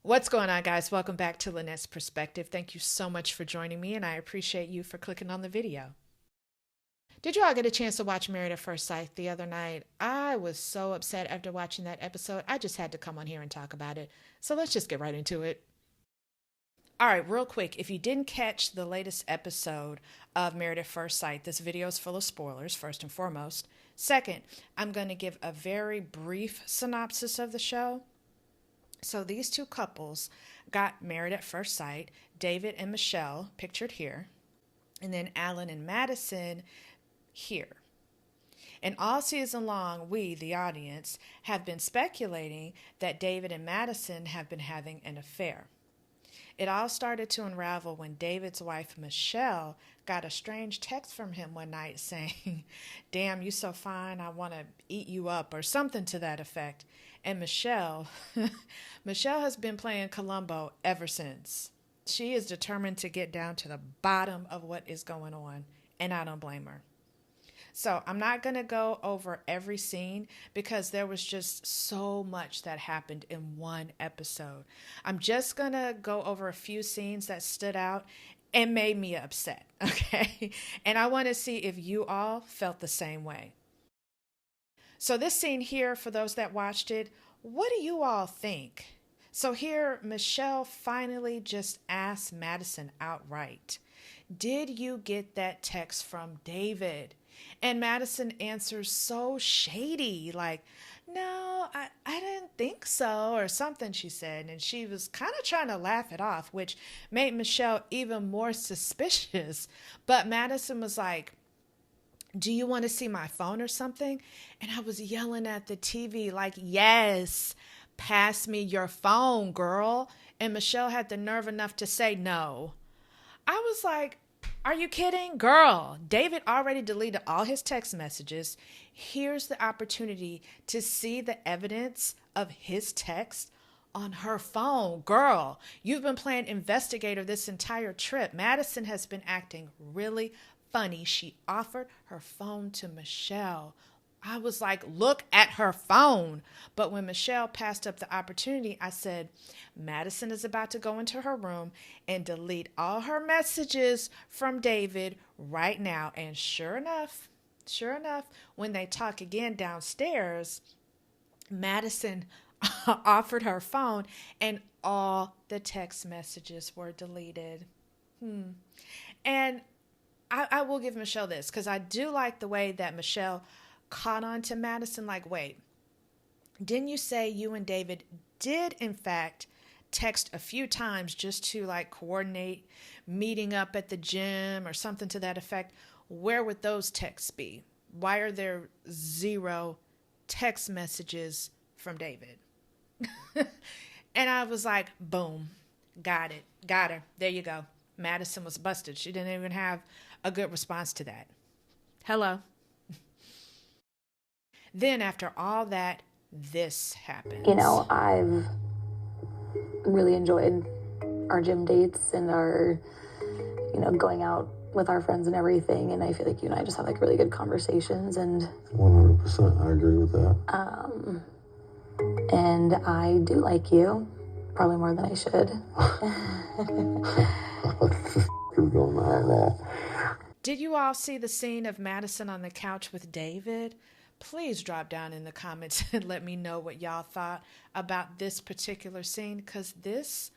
What's going on, guys? Welcome back to Lynette's Perspective. Thank you so much for joining me, and I appreciate you for clicking on the video. Did you all get a chance to watch Married at First Sight the other night? I was so upset after watching that episode. I just had to come on here and talk about it. So let's just get right into it. All right, real quick, if you didn't catch the latest episode of Married at First Sight, this video is full of spoilers, first and foremost. Second, I'm going to give a very brief synopsis of the show. So these two couples got married at first sight, David and Michelle, pictured here, and then Alan and Madison here. And all season long, we, the audience, have been speculating that David and Madison have been having an affair. It all started to unravel when David's wife, Michelle, got a strange text from him one night saying, "Damn, you so fine, I want to eat you up," or something to that effect. And Michelle has been playing Columbo ever since. She is determined to get down to the bottom of what is going on, and I don't blame her. So I'm not going to go over every scene because there was just so much that happened in one episode. I'm just going to go over a few scenes that stood out and made me upset, okay? And I want to see if you all felt the same way. So this scene here, for those that watched it, what do you all think? So here, Michelle finally just asked Madison outright, "Did you get that text from David?" And Madison answers so shady, like, "No, I didn't think so," or something she said. And she was kind of trying to laugh it off, which made Michelle even more suspicious. But Madison was like, "Do you want to see my phone or something?" And I was yelling at the TV like, "Yes, pass me your phone, girl." And Michelle had the nerve enough to say no. I was like, are you kidding? Girl, David already deleted all his text messages. Here's the opportunity to see the evidence of his text on her phone. Girl, you've been playing investigator this entire trip. Madison has been acting really funny. She offered her phone to Michelle. I was like, look at her phone. But when Michelle passed up the opportunity, I said, Madison is about to go into her room and delete all her messages from David right now. And sure enough, when they talk again downstairs, Madison offered her phone and all the text messages were deleted. And I will give Michelle this because I do like the way that Michelle caught on to Madison, like, wait, didn't you say you and David did in fact text a few times just to like coordinate meeting up at the gym or something to that effect? Where would those texts be? Why are there zero text messages from David? And I was like, boom, got her. There you go. Madison was busted. She didn't even have a good response to that. Hello. Then after all that, this happens. I've really enjoyed our gym dates and our, going out with our friends and everything. And I feel like you and I just have like really good conversations and 100%, I agree with that. And I do like you, probably more than I should. What the is going on now? Did you all see the scene of Madison on the couch with David? Please drop down in the comments and let me know what y'all thought about this particular scene, because this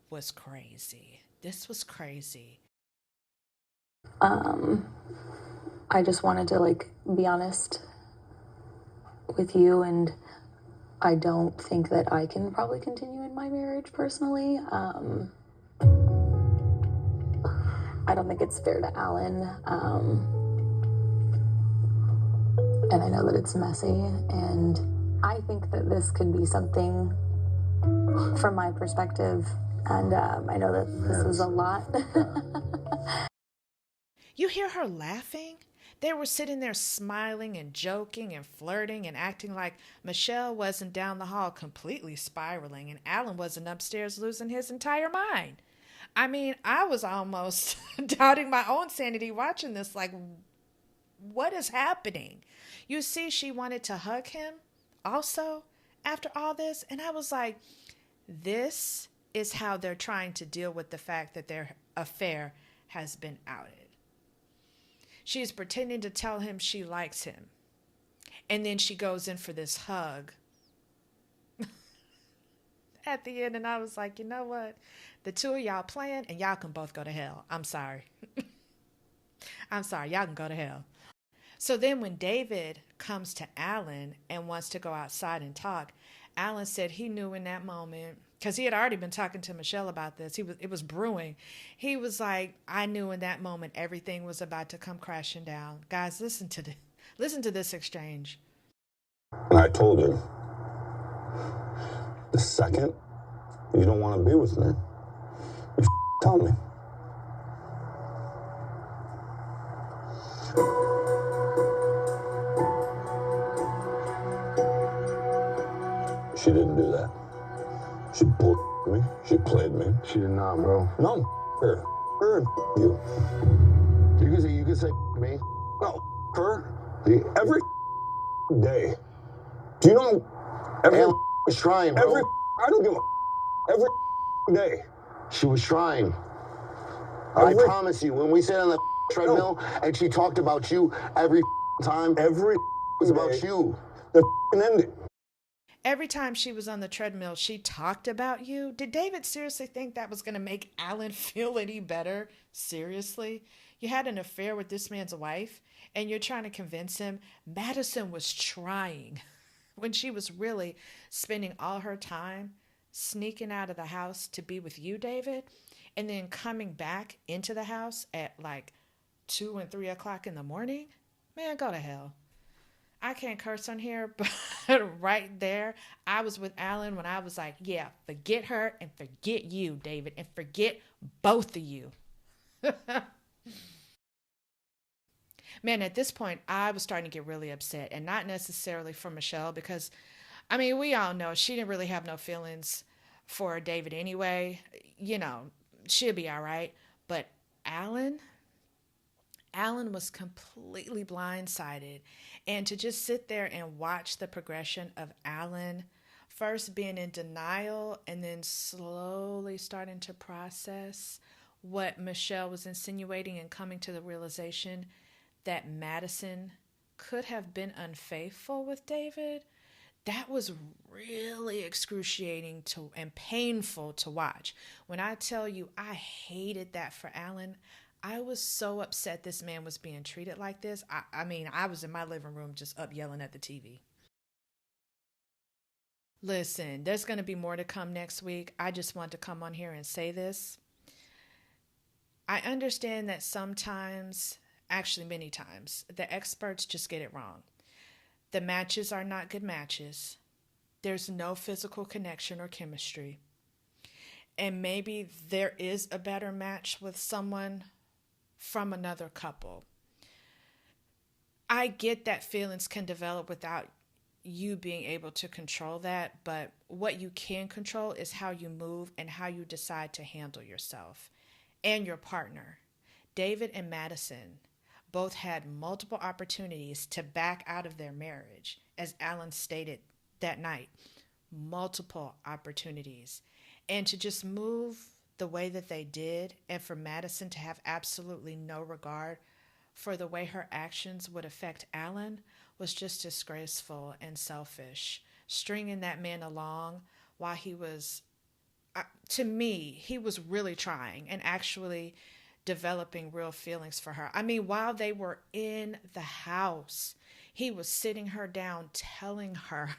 was crazy. I just wanted to be honest with you, and I don't think that I can probably continue in my marriage personally. I don't think it's fair to Alan. And I know that it's messy, and I think that this could be something from my perspective, and I know that this is a lot. You hear her laughing? They were sitting there smiling and joking and flirting and acting like Michelle wasn't down the hall completely spiraling and Alan wasn't upstairs losing his entire mind. I mean, I was almost doubting my own sanity watching this, like, what is happening? You see, she wanted to hug him also after all this. And I was like, This is how they're trying to deal with the fact that their affair has been outed. She is pretending to tell him she likes him. And then she goes in for this hug at the end. And I was like, you know what? The two of y'all playing and y'all can both go to hell. I'm sorry. I'm sorry. Y'all can go to hell. So then when David comes to Alan and wants to go outside and talk, Alan said he knew in that moment, because he had already been talking to Michelle about this. It was brewing. He was like, I knew in that moment everything was about to come crashing down. Guys, listen to this exchange. And I told her, the second you don't want to be with me, you tell me. She didn't do that. She bull me. She played me. She did not, bro. No, her. Her and you. You can say me. No, her. Every day. Do you know? Every was trying, bro. I don't give a. Every day. She was trying. I promise you, when we sat on the treadmill and she talked about you every time, every was about you. The ending. Every time she was on the treadmill, she talked about you. Did David seriously think that was going to make Alan feel any better? Seriously? You had an affair with this man's wife, and you're trying to convince him? Madison was trying when she was really spending all her time sneaking out of the house to be with you, David, and then coming back into the house at like 2 and 3 o'clock in the morning? Man, go to hell. I can't curse on here, but right there, I was with Alan when I was like, yeah, forget her and forget you, David, and forget both of you. Man, at this point, I was starting to get really upset, and not necessarily for Michelle, because, I mean, we all know she didn't really have no feelings for David anyway. You know, she'll be all right. But Alan was completely blindsided. And to just sit there and watch the progression of Alan first being in denial and then slowly starting to process what Michelle was insinuating and coming to the realization that Madison could have been unfaithful with David, that was really excruciating and painful to watch. When I tell you I hated that for Alan, I was so upset this man was being treated like this. I mean, I was in my living room just up yelling at the TV. Listen, there's going to be more to come next week. I just want to come on here and say this. I understand that sometimes, actually many times, the experts just get it wrong. The matches are not good matches. There's no physical connection or chemistry. And maybe there is a better match with someone from another couple. I get that feelings can develop without you being able to control that, but what you can control is how you move and how you decide to handle yourself and your partner. David and Madison both had multiple opportunities to back out of their marriage, as Alan stated that night. Multiple opportunities. And to just move the way that they did, and for Madison to have absolutely no regard for the way her actions would affect Alan, was just disgraceful and selfish. Stringing that man along while he was, to me, he was really trying and actually developing real feelings for her. I mean, while they were in the house, he was sitting her down, telling her,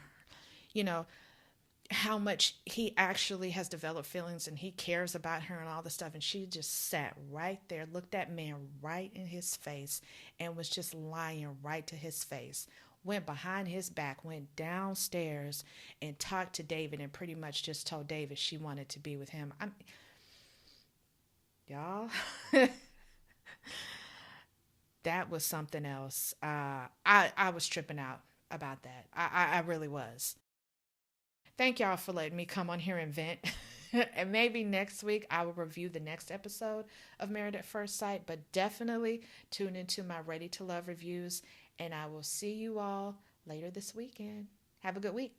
how much he actually has developed feelings and he cares about her and all this stuff. And she just sat right there, looked that man right in his face, and was just lying right to his face. Went behind his back, went downstairs and talked to David, and pretty much just told David she wanted to be with him. Y'all, that was something else. I was tripping out about that. I really was. Thank y'all for letting me come on here and vent. And maybe next week I will review the next episode of Married at First Sight, but definitely tune into my Ready to Love reviews, and I will see you all later this weekend. Have a good week.